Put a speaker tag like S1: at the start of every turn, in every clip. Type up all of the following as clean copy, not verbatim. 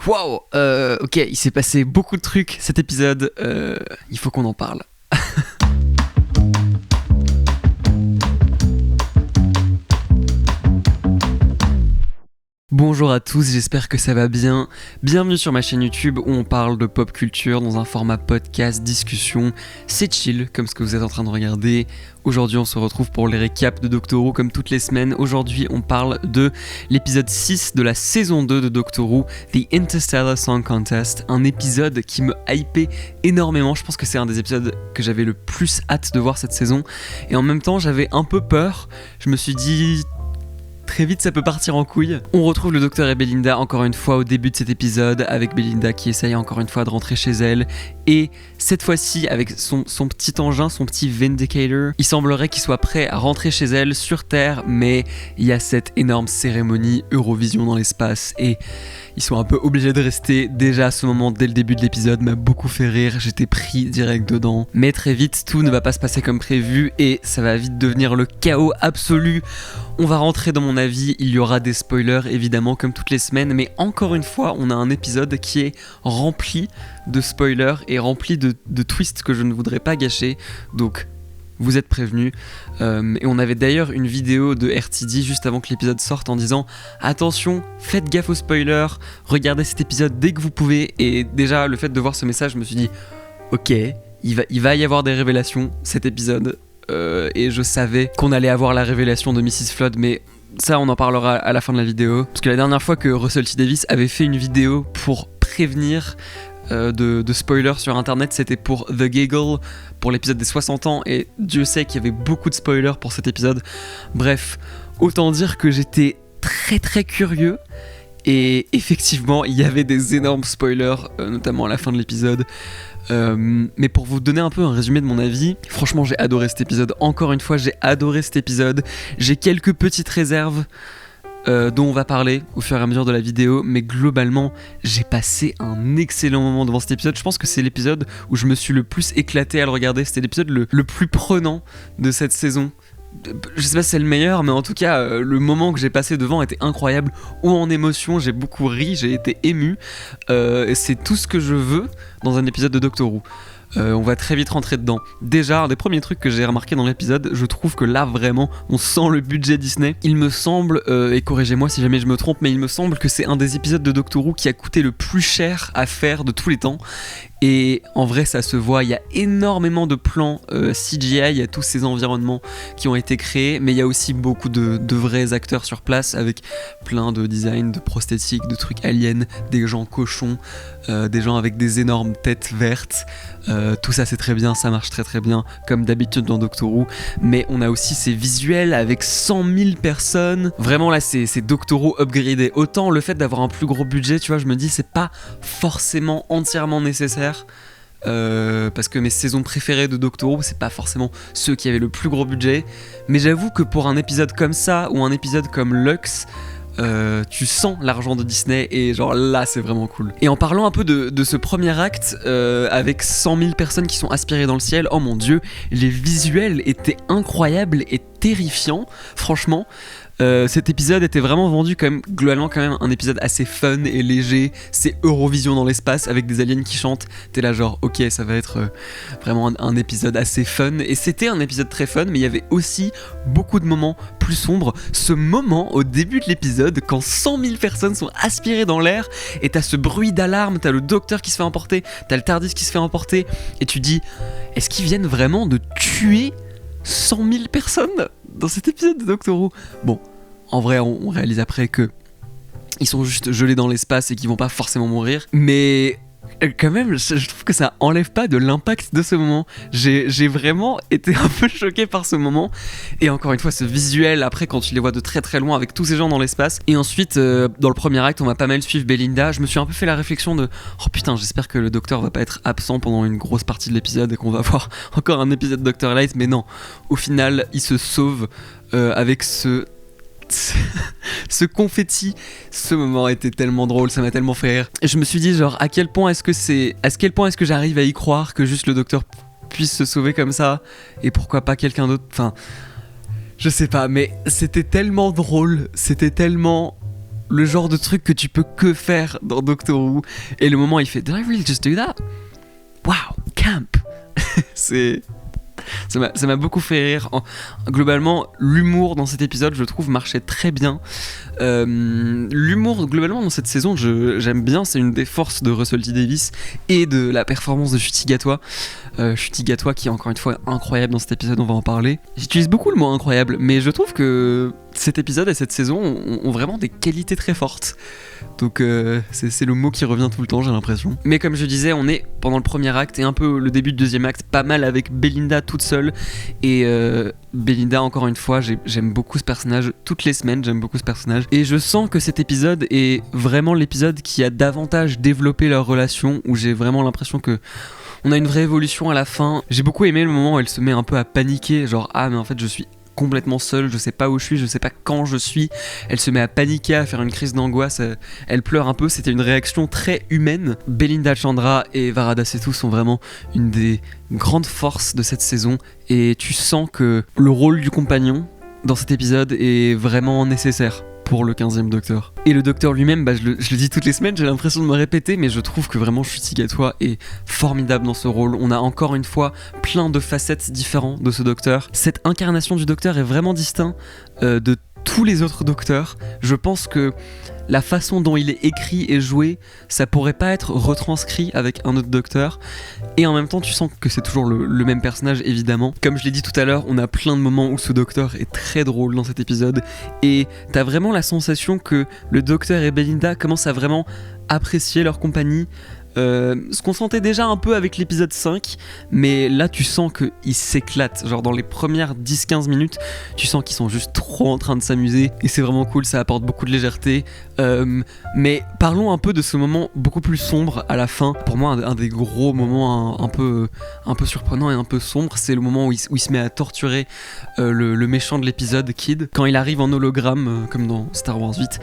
S1: Waouh, ok, il s'est passé beaucoup de trucs cet épisode, il faut qu'on en parle. Bonjour à tous, j'espère que ça va bien. Bienvenue sur ma chaîne YouTube où on parle de pop culture dans un format podcast, discussion. C'est chill comme ce que vous êtes en train de regarder. Aujourd'hui on se retrouve pour les récaps de Doctor Who comme toutes les semaines. Aujourd'hui on parle de l'épisode 6 de la saison 2 de Doctor Who, The Interstellar Song Contest. Un épisode qui me hypait énormément. Je pense que c'est un des épisodes que j'avais le plus hâte de voir cette saison. Et en même temps j'avais un peu peur. Je me suis dit... très vite ça peut partir en couille. On retrouve le docteur et Belinda encore une fois au début de cet épisode, avec Belinda qui essaye encore une fois de rentrer chez elle, et cette fois-ci avec son petit engin, son petit Vindicator. Il semblerait qu'il soit prêt à rentrer chez elle sur Terre, mais il y a cette énorme cérémonie Eurovision dans l'espace et ils sont un peu obligés de rester. Déjà à ce moment, dès le début de l'épisode, m'a beaucoup fait rire, j'étais pris direct dedans. Mais très vite, tout ne va pas se passer comme prévu et ça va vite devenir le chaos absolu. On va rentrer dans mon avis, il y aura des spoilers évidemment comme toutes les semaines, mais encore une fois, on a un épisode qui est rempli de spoilers et rempli de twists que je ne voudrais pas gâcher, donc... vous êtes prévenus. Et on avait d'ailleurs une vidéo de RTD juste avant que l'épisode sorte en disant attention, faites gaffe aux spoilers, regardez cet épisode dès que vous pouvez. Et déjà le fait de voir ce message, je me suis dit ok, il va y avoir des révélations cet épisode. Et je savais qu'on allait avoir la révélation de Mrs. Flood, mais ça on en parlera à la fin de la vidéo. Parce que la dernière fois que Russell T Davies avait fait une vidéo pour prévenir de spoilers sur internet, c'était pour The Giggle, pour l'épisode des 60 ans, et Dieu sait qu'il y avait beaucoup de spoilers pour cet épisode. Bref, autant dire que j'étais très très curieux, et effectivement il y avait des énormes spoilers, notamment à la fin de l'épisode. Mais pour vous donner un peu un résumé de mon avis, franchement j'ai adoré cet épisode. Encore une fois j'ai adoré cet épisode. J'ai quelques petites réserves dont on va parler au fur et à mesure de la vidéo, mais globalement j'ai passé un excellent moment devant cet épisode. Je pense que c'est l'épisode où je me suis le plus éclaté à le regarder. C'était l'épisode le plus prenant de cette saison. Je sais pas si c'est le meilleur, mais en tout cas le moment que j'ai passé devant était incroyable, ou en émotion, j'ai beaucoup ri, j'ai été ému, et c'est tout ce que je veux dans un épisode de Doctor Who. On va très vite rentrer dedans. Déjà, un des premiers trucs que j'ai remarqué dans l'épisode, je trouve que là vraiment on sent le budget Disney. Il me semble, et corrigez-moi si jamais je me trompe, mais il me semble que c'est un des épisodes de Doctor Who qui a coûté le plus cher à faire de tous les temps. Et en vrai ça se voit, il y a énormément de plans CGI, il y a tous ces environnements qui ont été créés, mais il y a aussi beaucoup de vrais acteurs sur place avec plein de designs, de prosthétiques, de trucs aliens, des gens cochons, des gens avec des énormes têtes vertes. Tout ça c'est très bien, ça marche très très bien comme d'habitude dans Doctor Who, mais on a aussi ces visuels avec 100 000 personnes. Vraiment là c'est Doctor Who upgradé. Autant le fait d'avoir un plus gros budget, tu vois, je me dis c'est pas forcément entièrement nécessaire. Parce que mes saisons préférées de Doctor Who, c'est pas forcément ceux qui avaient le plus gros budget, mais j'avoue que pour un épisode comme ça ou un épisode comme Lux, tu sens l'argent de Disney et genre là c'est vraiment cool. Et en parlant un peu de ce premier acte avec 100 000 personnes qui sont aspirées dans le ciel, oh mon dieu, les visuels étaient incroyables et terrifiants, franchement. Cet épisode était vraiment vendu comme globalement quand même un épisode assez fun et léger. C'est Eurovision dans l'espace avec des aliens qui chantent. T'es là genre ok, ça va être vraiment un épisode assez fun. Et c'était un épisode très fun, mais il y avait aussi beaucoup de moments plus sombres. Ce moment au début de l'épisode quand 100 000 personnes sont aspirées dans l'air et t'as ce bruit d'alarme, t'as le docteur qui se fait emporter, t'as le TARDIS qui se fait emporter, et tu dis est-ce qu'ils viennent vraiment de tuer 100 000 personnes dans cet épisode de Doctor Who? Bon, en vrai, on réalise après que ils sont juste gelés dans l'espace et qu'ils vont pas forcément mourir, mais quand même, je trouve que ça enlève pas de l'impact de ce moment. J'ai vraiment été un peu choqué par ce moment. Et encore une fois, ce visuel, après, quand tu les vois de très très loin avec tous ces gens dans l'espace. Et ensuite, dans le premier acte, on va pas mal suivre Belinda. Je me suis un peu fait la réflexion de oh putain, j'espère que le docteur va pas être absent pendant une grosse partie de l'épisode et qu'on va voir encore un épisode Dr. Light. Mais non, au final, il se sauve avec ce confetti. Ce moment était tellement drôle, ça m'a tellement fait rire. Et je me suis dit genre à quel point est-ce que j'arrive à y croire que juste le docteur puisse se sauver comme ça, et pourquoi pas quelqu'un d'autre. Enfin, je sais pas, mais c'était tellement drôle, c'était tellement le genre de truc que tu peux que faire dans Doctor Who. Et le moment où il fait Did I really just do that? Wow, camp. Ça m'a beaucoup fait rire. Globalement, l'humour dans cet épisode, je trouve, marchait très bien. L'humour, globalement, dans cette saison, j'aime bien. C'est une des forces de Russell T Davies et de la performance de Ncuti Gatwa. Ncuti Gatwa qui est encore une fois incroyable dans cet épisode, on va en parler. J'utilise beaucoup le mot incroyable, mais je trouve que cet épisode et cette saison ont vraiment des qualités très fortes. Donc c'est le mot qui revient tout le temps, j'ai l'impression. Mais comme je disais, on est pendant le premier acte et un peu le début du deuxième acte, pas mal avec Belinda toute seule. Et Belinda, encore une fois, j'aime beaucoup ce personnage. Toutes les semaines, j'aime beaucoup ce personnage. Et je sens que cet épisode est vraiment l'épisode qui a davantage développé leur relation, où j'ai vraiment l'impression que on a une vraie évolution à la fin. J'ai beaucoup aimé le moment où elle se met un peu à paniquer, genre ah mais en fait je suis complètement seule, je sais pas où je suis, je sais pas quand je suis. Elle se met à paniquer, à faire une crise d'angoisse, elle pleure un peu, c'était une réaction très humaine. Belinda Chandra et Varada Sethu sont vraiment une des grandes forces de cette saison, et tu sens que le rôle du compagnon dans cet épisode est vraiment nécessaire pour le 15e Docteur. Et le Docteur lui-même, je le dis toutes les semaines, j'ai l'impression de me répéter, mais je trouve que vraiment Ncuti Gatwa est formidable dans ce rôle. On a encore une fois plein de facettes différentes de ce Docteur. Cette incarnation du Docteur est vraiment distincte de tous les autres Docteurs. Je pense que la façon dont il est écrit et joué, ça pourrait pas être retranscrit avec un autre Docteur. Et en même temps, tu sens que c'est toujours le même personnage, évidemment. Comme je l'ai dit tout à l'heure, on a plein de moments où ce Docteur est très drôle dans cet épisode. Et t'as vraiment la sensation que le Docteur et Belinda commencent à vraiment apprécier leur compagnie. Ce qu'on sentait déjà un peu avec l'épisode 5, mais là tu sens qu'ils s'éclatent. Genre dans les premières 10-15 minutes, tu sens qu'ils sont juste trop en train de s'amuser, et c'est vraiment cool, ça apporte beaucoup de légèreté. Mais parlons un peu de ce moment beaucoup plus sombre à la fin. Pour moi, un des gros moments un peu surprenant et un peu sombre, c'est le moment où il se met à torturer le méchant de l'épisode, Kid, quand il arrive en hologramme, comme dans Star Wars 8.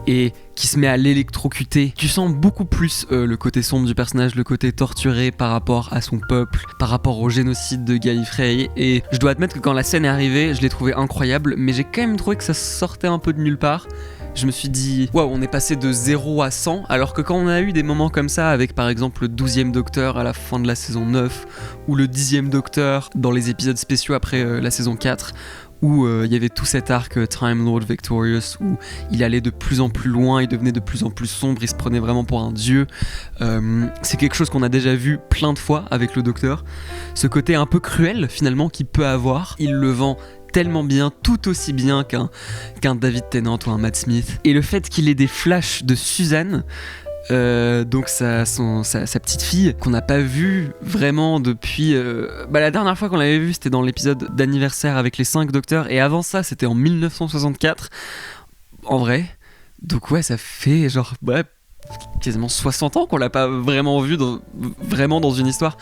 S1: Et qui se met à l'électrocuter. Tu sens beaucoup plus le côté sombre du personnage, le côté torturé par rapport à son peuple, par rapport au génocide de Gallifrey. Et je dois admettre que quand la scène est arrivée, je l'ai trouvé incroyable, mais j'ai quand même trouvé que ça sortait un peu de nulle part. Je me suis dit, waouh, on est passé de 0 à 100, alors que quand on a eu des moments comme ça, avec par exemple le 12e Docteur à la fin de la saison 9, ou le 10e Docteur dans les épisodes spéciaux après la saison 4, où il y avait tout cet arc Time Lord Victorious, où il allait de plus en plus loin, il devenait de plus en plus sombre, il se prenait vraiment pour un dieu. C'est quelque chose qu'on a déjà vu plein de fois avec le Docteur. Ce côté un peu cruel finalement qu'il peut avoir, il le vend tellement bien, tout aussi bien qu'un David Tennant ou un Matt Smith. Et le fait qu'il ait des flashs de Suzanne, donc sa petite fille qu'on n'a pas vue vraiment depuis la dernière fois qu'on l'avait vue, c'était dans l'épisode d'anniversaire avec les 5 Docteurs, et avant ça c'était en 1964 en vrai. Donc ouais, ça fait genre quasiment 60 ans qu'on l'a pas vraiment vu vraiment dans une histoire.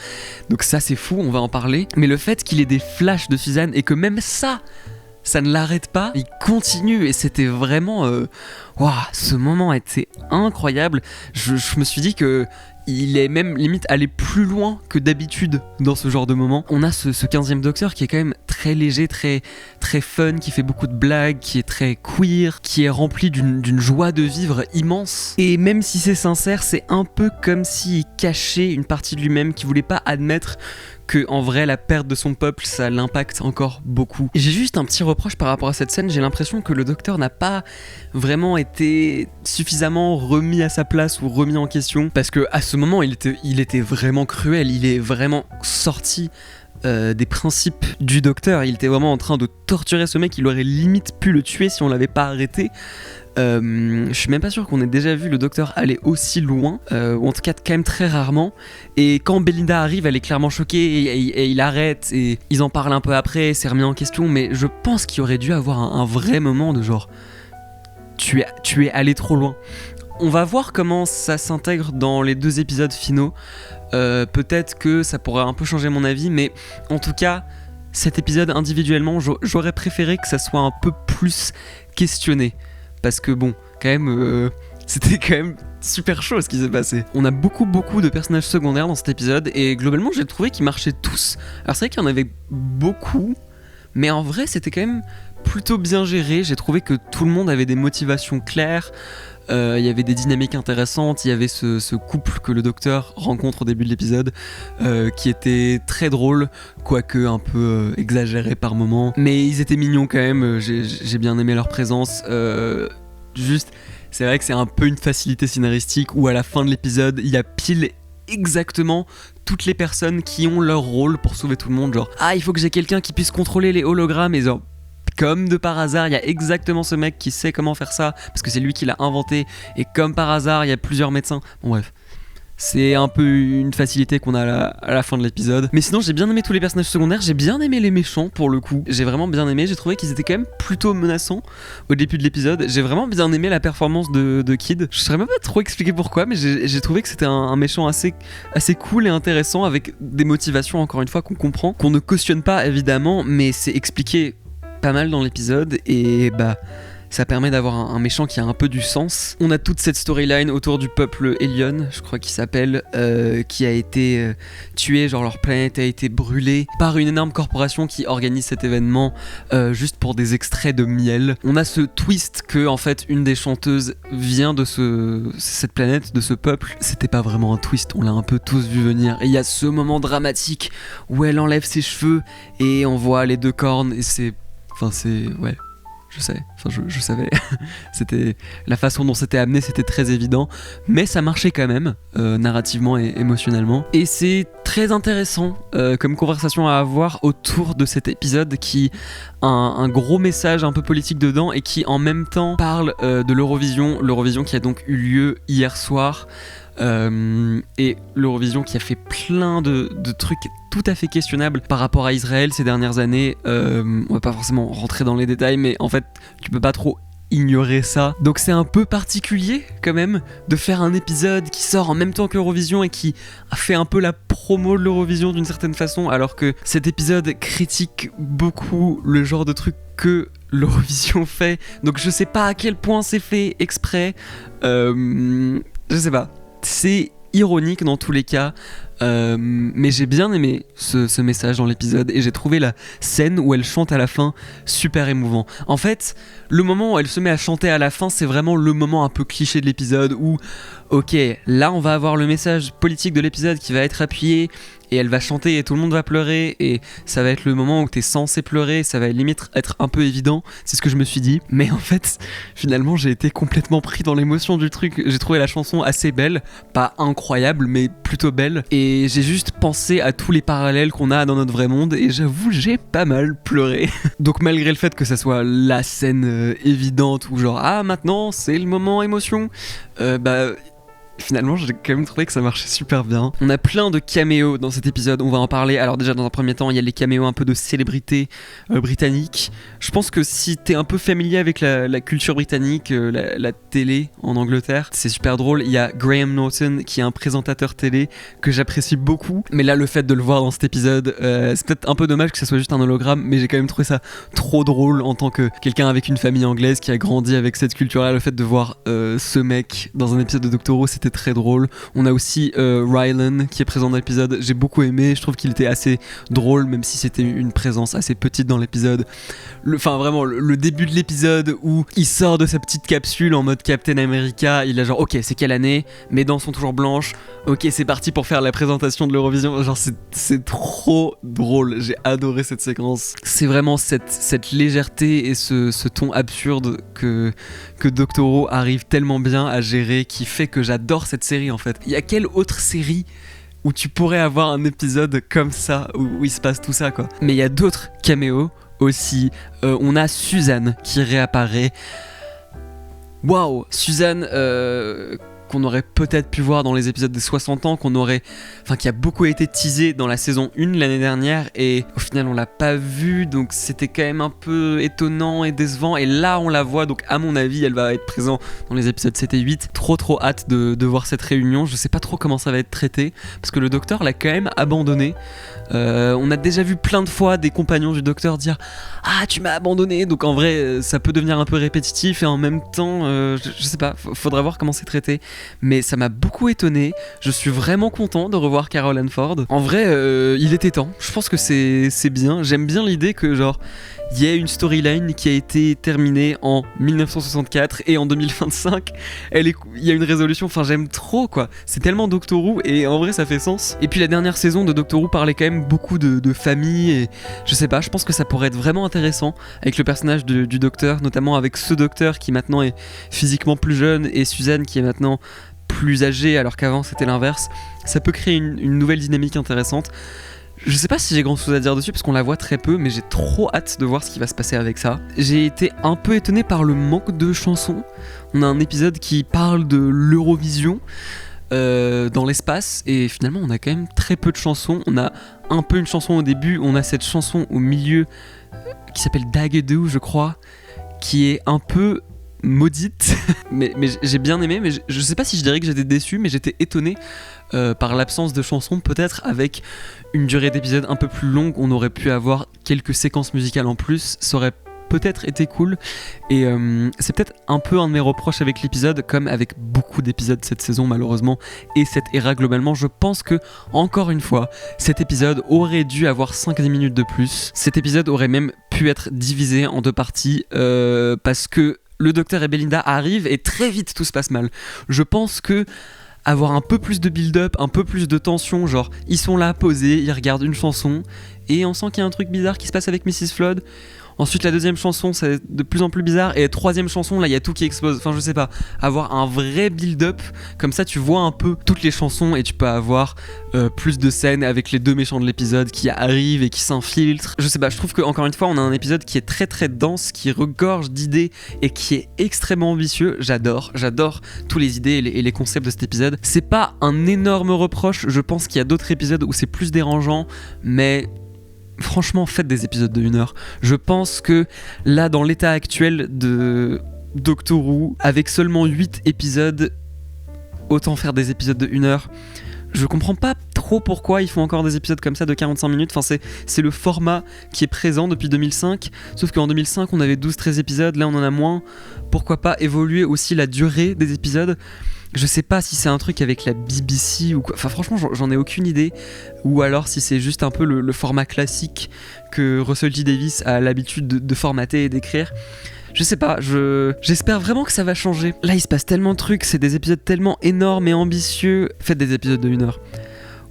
S1: Donc ça c'est fou, on va en parler. Mais le fait qu'il ait des flashs de Suzanne, et que même ça ne l'arrête pas, il continue, et c'était vraiment ce moment était incroyable. Je me suis dit que il est même limite allé plus loin que d'habitude dans ce genre de moment. On a ce 15e Docteur qui est quand même très léger, très, très fun, qui fait beaucoup de blagues, qui est très queer, qui est rempli d'une joie de vivre immense. Et même si c'est sincère, c'est un peu comme s'il cachait une partie de lui-même, qui voulait pas admettre que en vrai la perte de son peuple ça l'impacte encore beaucoup. J'ai juste un petit reproche par rapport à cette scène, j'ai l'impression que le Docteur n'a pas vraiment été suffisamment remis à sa place ou remis en question, parce que à ce moment il était vraiment cruel, il est vraiment sorti des principes du Docteur, il était vraiment en train de torturer ce mec, il aurait limite pu le tuer si on l'avait pas arrêté. Je suis même pas sûr qu'on ait déjà vu le Docteur aller aussi loin, ou en tout cas quand même très rarement. Et quand Belinda arrive, elle est clairement choquée, et il arrête, et ils en parlent un peu après, c'est remis en question, mais je pense qu'il aurait dû avoir un vrai moment de genre tu es allé trop loin. On va voir comment ça s'intègre dans les 2 épisodes finaux. Peut-être que ça pourrait un peu changer mon avis, mais en tout cas cet épisode individuellement, j'aurais préféré que ça soit un peu plus questionné. Parce que bon, quand même, c'était quand même super chaud ce qui s'est passé. On a beaucoup de personnages secondaires dans cet épisode, et globalement j'ai trouvé qu'ils marchaient tous. Alors c'est vrai qu'il y en avait beaucoup, mais en vrai c'était quand même plutôt bien géré, j'ai trouvé que tout le monde avait des motivations claires. Il y avait des dynamiques intéressantes, il y avait ce couple que le docteur rencontre au début de l'épisode qui était très drôle, quoique un peu exagéré par moments, mais ils étaient mignons quand même, j'ai bien aimé leur présence. Juste, c'est vrai que c'est un peu une facilité scénaristique où à la fin de l'épisode il y a pile exactement toutes les personnes qui ont leur rôle pour sauver tout le monde, genre il faut que j'ai quelqu'un qui puisse contrôler les hologrammes, et genre comme de par hasard, il y a exactement ce mec qui sait comment faire ça, parce que c'est lui qui l'a inventé, et comme par hasard, il y a plusieurs médecins. Bon bref, c'est un peu une facilité qu'on a à la fin de l'épisode. Mais sinon, j'ai bien aimé tous les personnages secondaires, j'ai bien aimé les méchants pour le coup. J'ai vraiment bien aimé, j'ai trouvé qu'ils étaient quand même plutôt menaçants au début de l'épisode. J'ai vraiment bien aimé la performance de Kid. Je saurais même pas trop expliquer pourquoi, mais j'ai trouvé que c'était un méchant assez cool et intéressant, avec des motivations, encore une fois, qu'on comprend, qu'on ne cautionne pas évidemment, mais c'est expliqué pas mal dans l'épisode, et ça permet d'avoir un méchant qui a un peu du sens. On a toute cette storyline autour du peuple Elion, je crois qu'il s'appelle, qui a été tué, genre leur planète a été brûlée par une énorme corporation qui organise cet événement juste pour des extraits de miel. On a ce twist que en fait une des chanteuses vient de cette planète, de ce peuple. C'était pas vraiment un twist, on l'a un peu tous vu venir. Et il y a ce moment dramatique où elle enlève ses cheveux et on voit les deux cornes, et ouais, je sais, je savais. C'était la façon dont c'était amené, c'était très évident, mais ça marchait quand même, narrativement et émotionnellement. Et c'est très intéressant comme conversation à avoir autour de cet épisode qui a un gros message un peu politique dedans, et qui en même temps parle de l'Eurovision qui a donc eu lieu hier soir. Et l'Eurovision qui a fait plein de trucs tout à fait questionnables par rapport à Israël ces dernières années. On va pas forcément rentrer dans les détails, mais en fait tu peux pas trop ignorer ça. Donc c'est un peu particulier quand même de faire un épisode qui sort en même temps que l'Eurovision et qui a fait un peu la promo de l'Eurovision d'une certaine façon, alors que cet épisode critique beaucoup le genre de truc que l'Eurovision fait. Donc je sais pas à quel point c'est fait exprès, je sais pas. C'est ironique dans tous les cas, mais j'ai bien aimé ce message dans l'épisode, et j'ai trouvé la scène où elle chante à la fin super émouvant. En fait, le moment où elle se met à chanter à la fin, c'est vraiment le moment un peu cliché de l'épisode où, ok, là on va avoir le message politique de l'épisode qui va être appuyé, et elle va chanter et tout le monde va pleurer, et ça va être le moment où t'es censé pleurer, ça va limite être un peu évident, c'est ce que je me suis dit. Mais en fait, finalement j'ai été complètement pris dans l'émotion du truc. J'ai trouvé la chanson assez belle, pas incroyable mais plutôt belle, et j'ai juste pensé à tous les parallèles qu'on a dans notre vrai monde, et j'avoue j'ai pas mal pleuré. Donc malgré le fait que ça soit la scène évidente où genre maintenant c'est le moment émotion, finalement j'ai quand même trouvé que ça marchait super bien. On a plein de caméos dans cet épisode, on va en parler. Alors déjà dans un premier temps il y a les caméos un peu de célébrités britanniques. Je pense que si t'es un peu familier avec la culture britannique, la télé en Angleterre, c'est super drôle. Il y a Graham Norton qui est un présentateur télé que j'apprécie beaucoup, mais là le fait de le voir dans cet épisode, c'est peut-être un peu dommage que ça soit juste un hologramme, mais j'ai quand même trouvé ça trop drôle en tant que quelqu'un avec une famille anglaise qui a grandi avec cette culture là. Le fait de voir ce mec dans un épisode de Doctor Who, c'était très drôle. On a aussi Rylan qui est présent dans l'épisode, j'ai beaucoup aimé, je trouve qu'il était assez drôle même si c'était une présence assez petite dans l'épisode. Enfin vraiment le début de l'épisode où il sort de sa petite capsule en mode Captain America, il a genre ok c'est quelle année, mes dents sont toujours blanches, ok c'est parti pour faire la présentation de l'Eurovision, genre c'est trop drôle, j'ai adoré cette séquence. C'est vraiment cette légèreté et ce ton absurde que Doctor Who arrive tellement bien à gérer, qui fait que j'adore cette série en fait. Il y a quelle autre série où tu pourrais avoir un épisode comme ça où il se passe tout ça quoi. Mais il y a d'autres caméos aussi. On a Suzanne qui réapparaît. Waouh, Suzanne qu'on aurait peut-être pu voir dans les épisodes des 60 ans, qui a beaucoup été teasé dans la saison 1 l'année dernière, et au final on l'a pas vu, donc c'était quand même un peu étonnant et décevant, et là on la voit, donc à mon avis elle va être présente dans les épisodes 7 et 8. Trop hâte de voir cette réunion. Je sais pas trop comment ça va être traité, parce que le docteur l'a quand même abandonné. On a déjà vu plein de fois des compagnons du docteur dire « Ah, tu m'as abandonné !» Donc en vrai, ça peut devenir un peu répétitif, et en même temps, je sais pas, faudra voir comment c'est traité. mais ça m'a beaucoup étonné. Je suis vraiment content de revoir Carol Ann Ford. En vrai, il était temps. Je pense que c'est bien. J'aime bien l'idée que genre il y a une storyline qui a été terminée en 1964 et en 2025, il y a une résolution. Enfin, j'aime trop quoi. C'est tellement Doctor Who et en vrai, ça fait sens. Et puis la dernière saison de Doctor Who parlait quand même beaucoup de famille et je sais pas. Je pense que ça pourrait être vraiment intéressant avec le personnage du docteur, notamment avec ce docteur qui maintenant est physiquement plus jeune et Suzanne qui est maintenant plus âgée alors qu'avant c'était l'inverse. Ça peut créer une nouvelle dynamique intéressante. Je sais pas si j'ai grand chose à dire dessus parce qu'on la voit très peu, mais j'ai trop hâte de voir ce qui va se passer avec ça. J'ai été un peu étonné par le manque de chansons. On a un épisode qui parle de l'Eurovision dans l'espace et finalement on a quand même très peu de chansons. On a un peu une chanson au début, on a cette chanson au milieu qui s'appelle Dagadoo je crois, qui est un peu maudite mais j'ai bien aimé, mais je sais pas si je dirais que j'étais déçu, mais j'étais étonné par l'absence de chansons. Peut-être avec une durée d'épisode un peu plus longue, on aurait pu avoir quelques séquences musicales en plus, ça aurait peut-être été cool. Et c'est peut-être un peu un de mes reproches avec l'épisode, comme avec beaucoup d'épisodes cette saison malheureusement, et cette ère globalement. Je pense que, encore une fois, cet épisode aurait dû avoir 5-10 minutes de plus. Cet épisode aurait même pu être divisé en deux parties, parce que le docteur et Belinda arrivent et très vite tout se passe mal. Je pense que avoir un peu plus de build-up, un peu plus de tension, genre ils sont là posés, ils regardent une chanson et on sent qu'il y a un truc bizarre qui se passe avec Mrs. Flood. Ensuite la deuxième chanson c'est de plus en plus bizarre et la troisième chanson là il y a tout qui explose. Enfin je sais pas, avoir un vrai build-up, comme ça tu vois un peu toutes les chansons et tu peux avoir plus de scènes avec les deux méchants de l'épisode qui arrivent et qui s'infiltrent. Je sais pas, je trouve qu'encore une fois on a un épisode qui est très très dense, qui regorge d'idées et qui est extrêmement ambitieux. J'adore tous les idées et les concepts de cet épisode. C'est pas un énorme reproche, je pense qu'il y a d'autres épisodes où c'est plus dérangeant, mais franchement, faites des épisodes de 1 heure. Je pense que là, dans l'état actuel de Doctor Who, avec seulement 8 épisodes, autant faire des épisodes de 1 heure. Je comprends pas trop pourquoi ils font encore des épisodes comme ça de 45 minutes. Enfin, c'est le format qui est présent depuis 2005. Sauf qu'en 2005, on avait 12-13 épisodes. Là, on en a moins. Pourquoi pas évoluer aussi la durée des épisodes ? Je sais pas si c'est un truc avec la BBC ou quoi. Enfin, franchement, j'en ai aucune idée. Ou alors si c'est juste un peu le format classique que Russell T Davies a l'habitude de formater et d'écrire. Je sais pas, j'espère vraiment que ça va changer. Là, il se passe tellement de trucs, c'est des épisodes tellement énormes et ambitieux. Faites des épisodes de 1 heure.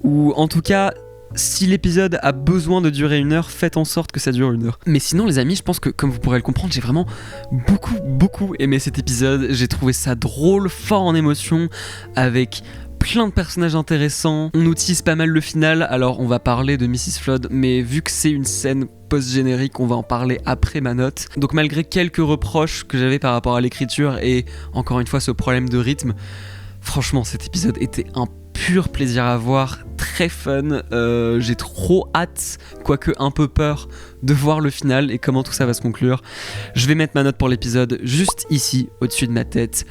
S1: Ou en tout cas, si l'épisode a besoin de durer 1 heure, faites en sorte que ça dure 1 heure. Mais sinon les amis, je pense que comme vous pourrez le comprendre, j'ai vraiment beaucoup aimé cet épisode. J'ai trouvé ça drôle, fort en émotion, avec plein de personnages intéressants. On utilise pas mal le final, alors on va parler de Mrs. Flood, mais vu que c'est une scène post-générique, on va en parler après ma note. Donc malgré quelques reproches que j'avais par rapport à l'écriture et encore une fois ce problème de rythme, franchement cet épisode était un pur plaisir à voir, très fun. J'ai trop hâte, quoique un peu peur, de voir le final et comment tout ça va se conclure. Je vais mettre ma note pour l'épisode juste ici, au-dessus de ma tête.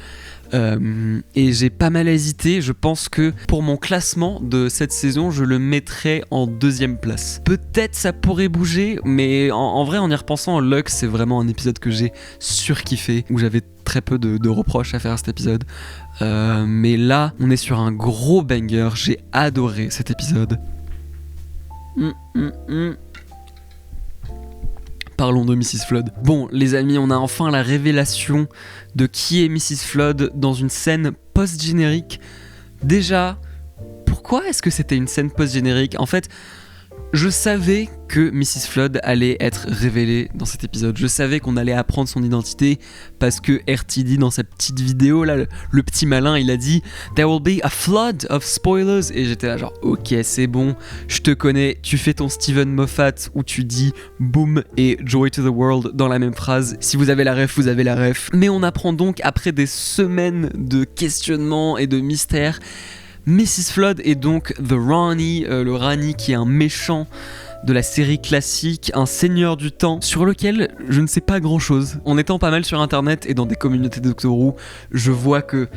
S1: Et j'ai pas mal hésité. Je pense que pour mon classement de cette saison, je le mettrais en 2e place. Peut-être ça pourrait bouger, mais en vrai, en y repensant, Lux, c'est vraiment un épisode que j'ai surkiffé, où j'avais très peu de reproches à faire à cet épisode. Mais là, on est sur un gros banger. J'ai adoré cet épisode. Parlons de Mrs. Flood. Bon, les amis, on a enfin la révélation de qui est Mrs. Flood dans une scène post-générique. Déjà, pourquoi est-ce que c'était une scène post-générique ? En fait, je savais que Mrs. Flood allait être révélée dans cet épisode. Je savais qu'on allait apprendre son identité parce que RTD, dans sa petite vidéo, là, le petit malin, il a dit « There will be a flood of spoilers » et j'étais là genre « Ok, c'est bon, je te connais, tu fais ton Steven Moffat où tu dis « Boom » et « Joy to the world » dans la même phrase. Si vous avez la ref, vous avez la ref. Mais on apprend donc, après des semaines de questionnements et de mystères, Mrs. Flood est donc The Rani, le Rani qui est un méchant de la série classique, un seigneur du temps, sur lequel je ne sais pas grand chose. En étant pas mal sur internet et dans des communautés de Doctor Who, je vois que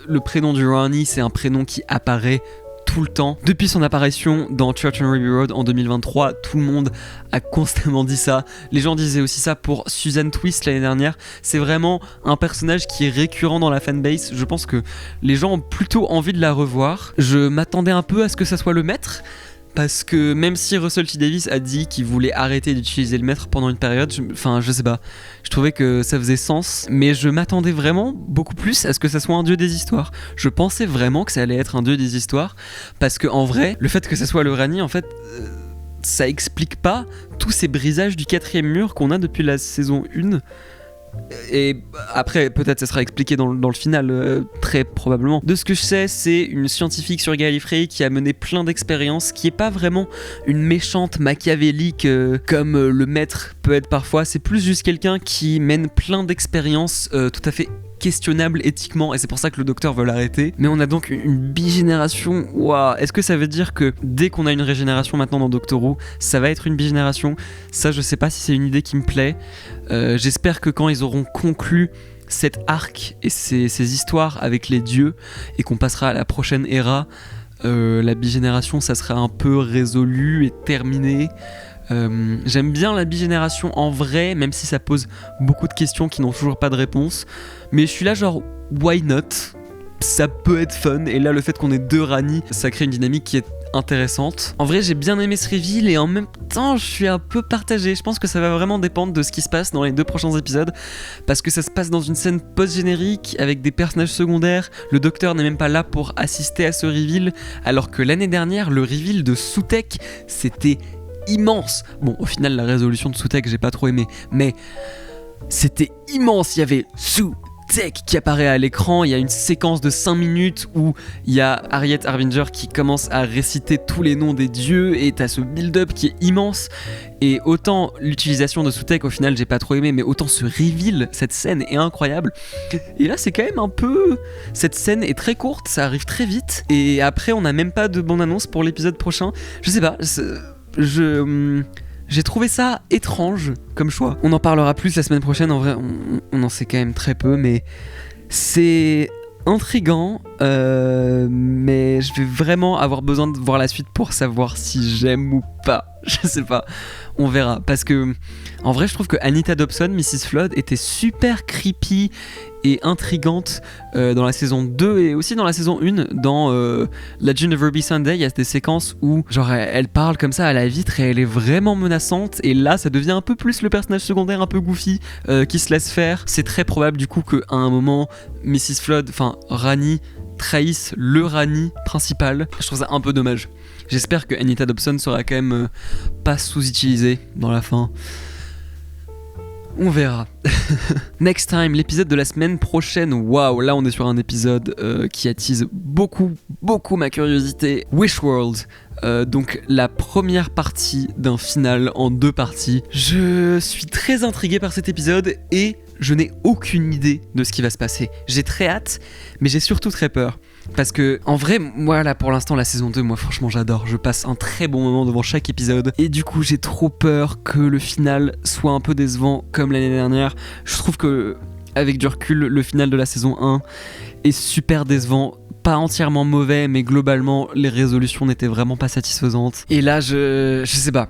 S1: le prénom du Rani, c'est un prénom qui apparaît tout le temps. Depuis son apparition dans Church on Ruby Road en 2023, tout le monde a constamment dit ça. Les gens disaient aussi ça pour Susan Twist l'année dernière. C'est vraiment un personnage qui est récurrent dans la fanbase. Je pense que les gens ont plutôt envie de la revoir. Je m'attendais un peu à ce que ça soit le maître, parce que même si Russell T Davies a dit qu'il voulait arrêter d'utiliser le maître pendant une période, je sais pas, je trouvais que ça faisait sens, mais je m'attendais vraiment beaucoup plus à ce que ça soit un dieu des histoires. Je pensais vraiment que ça allait être un dieu des histoires, parce que en vrai, le fait que ça soit le Rani, en fait, ça explique pas tous ces brisages du 4ème mur qu'on a depuis la saison 1. Et après, peut-être ça sera expliqué dans le final, très probablement. De ce que je sais, c'est une scientifique sur Gallifrey qui a mené plein d'expériences, qui est pas vraiment une méchante machiavélique comme le maître peut être parfois. C'est plus juste quelqu'un qui mène plein d'expériences tout à fait questionnable éthiquement, et c'est pour ça que le docteur veut l'arrêter. Mais on a donc une bigénération. Waouh, est-ce que ça veut dire que dès qu'on a une régénération maintenant dans Doctor Who, ça va être une bigénération? Ça, je sais pas si c'est une idée qui me plaît. J'espère que quand ils auront conclu cet arc et ces histoires avec les dieux, et qu'on passera à la prochaine ère, la bigénération, ça sera un peu résolu et terminé. J'aime bien la bigénération en vrai, même si ça pose beaucoup de questions qui n'ont toujours pas de réponse. Mais je suis là genre, why not? Ça peut être fun, et là le fait qu'on ait 2 Rani, ça crée une dynamique qui est intéressante. En vrai, j'ai bien aimé ce reveal, et en même temps je suis un peu partagé. Je pense que ça va vraiment dépendre de ce qui se passe dans les 2 prochains épisodes, parce que ça se passe dans une scène post-générique avec des personnages secondaires. Le docteur n'est même pas là pour assister à ce reveal, alors que l'année dernière, le reveal de Sutekh, c'était immense. Bon, au final, la résolution de Sutekh, j'ai pas trop aimé, mais c'était immense. Il y avait Sutekh qui apparaît à l'écran. Il y a une séquence de 5 minutes où il y a Harriet Harbinger qui commence à réciter tous les noms des dieux, et t'as ce build-up qui est immense. Et autant l'utilisation de Sutekh, au final, j'ai pas trop aimé, mais autant ce reveal, cette scène est incroyable. Et là, c'est quand même un peu... Cette scène est très courte, ça arrive très vite, et après, on n'a même pas de bande-annonce pour l'épisode prochain. Je sais pas, j'ai trouvé ça étrange comme choix. On en parlera plus la semaine prochaine, en vrai on en sait quand même très peu, mais c'est intriguant, mais je vais vraiment avoir besoin de voir la suite pour savoir si j'aime ou pas. Je sais pas, on verra, parce que en vrai je trouve que Anita Dobson, Mrs. Flood, était super creepy et intrigante dans la saison 2 et aussi dans la saison 1. Dans Legend of Ruby Sunday, il y a des séquences où genre elle parle comme ça à la vitre et elle est vraiment menaçante, et là ça devient un peu plus le personnage secondaire un peu goofy qui se laisse faire. C'est très probable du coup qu'à un moment Mrs. Flood, enfin Rani, trahisse le Rani principal. Je trouve ça un peu dommage. J'espère que Anita Dobson sera quand même pas sous-utilisée dans la fin. On verra. Next time, l'épisode de la semaine prochaine. Waouh, là on est sur un épisode qui attise beaucoup ma curiosité. Wishworld. Donc la première partie d'un final en 2 parties. Je suis très intrigué par cet épisode et je n'ai aucune idée de ce qui va se passer. J'ai très hâte, mais j'ai surtout très peur. Parce que, en vrai, moi là pour l'instant, la saison 2, moi franchement j'adore. Je passe un très bon moment devant chaque épisode. Et du coup, j'ai trop peur que le final soit un peu décevant comme l'année dernière. Je trouve que, avec du recul, le final de la saison 1 est super décevant. Pas entièrement mauvais, mais globalement, les résolutions n'étaient vraiment pas satisfaisantes. Et là, je sais pas.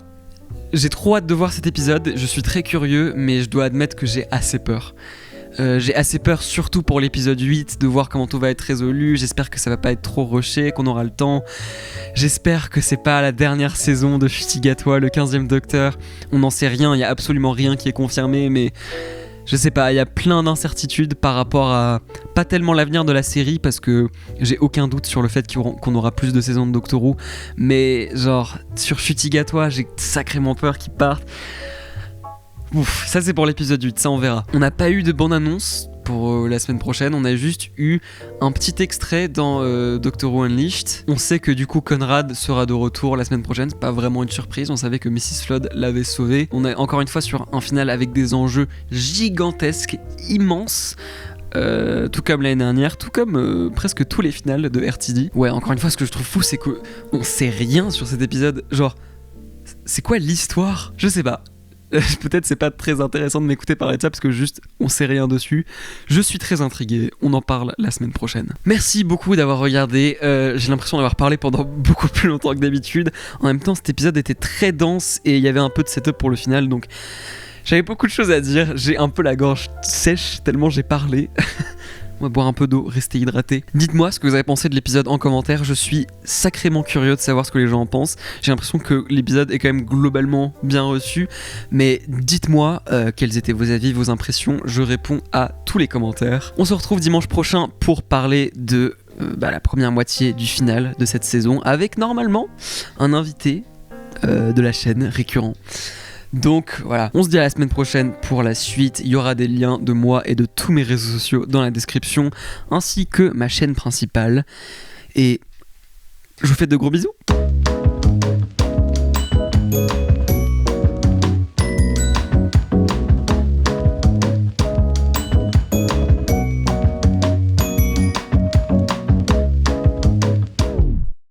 S1: J'ai trop hâte de voir cet épisode. Je suis très curieux, mais je dois admettre que j'ai assez peur. J'ai assez peur, surtout pour l'épisode 8, de voir comment tout va être résolu. J'espère que ça va pas être trop rushé, qu'on aura le temps. J'espère que c'est pas la dernière saison de Futigatois, le 15e Docteur. On n'en sait rien, il y a absolument rien qui est confirmé, mais je sais pas, il y a plein d'incertitudes par rapport à pas tellement l'avenir de la série, parce que j'ai aucun doute sur le fait qu'on aura plus de saisons de Doctor Who, mais genre sur Futigatois, j'ai sacrément peur qu'ils partent. Ouf, ça c'est pour l'épisode 8, ça on verra. On n'a pas eu de bande-annonce pour la semaine prochaine, on a juste eu un petit extrait dans Doctor Who Unleashed. On sait que du coup Conrad sera de retour la semaine prochaine, c'est pas vraiment une surprise, on savait que Mrs. Flood l'avait sauvé. On est encore une fois sur un final avec des enjeux gigantesques, immenses. Tout comme l'année dernière, tout comme presque tous les finals de RTD. Ouais, encore une fois, ce que je trouve fou, c'est qu'on sait rien sur cet épisode. Genre, c'est quoi l'histoire ? Je sais pas. Peut-être c'est pas très intéressant de m'écouter parler de ça parce que juste on sait rien dessus. Je suis très intrigué, on en parle la semaine prochaine. Merci beaucoup d'avoir regardé, j'ai l'impression d'avoir parlé pendant beaucoup plus longtemps que d'habitude. En même temps cet épisode était très dense et il y avait un peu de setup pour le final, donc j'avais beaucoup de choses à dire. J'ai un peu la gorge sèche tellement j'ai parlé. On va boire un peu d'eau, rester hydraté. Dites-moi ce que vous avez pensé de l'épisode en commentaire. Je suis sacrément curieux de savoir ce que les gens en pensent. J'ai l'impression que l'épisode est quand même globalement bien reçu. Mais dites-moi quels étaient vos avis, vos impressions. Je réponds à tous les commentaires. On se retrouve dimanche prochain pour parler de la première moitié du final de cette saison. Avec normalement un invité de la chaîne récurrent. Donc voilà, on se dit à la semaine prochaine pour la suite. Il y aura des liens de moi et de tous mes réseaux sociaux dans la description, ainsi que ma chaîne principale. Et je vous fais de gros bisous.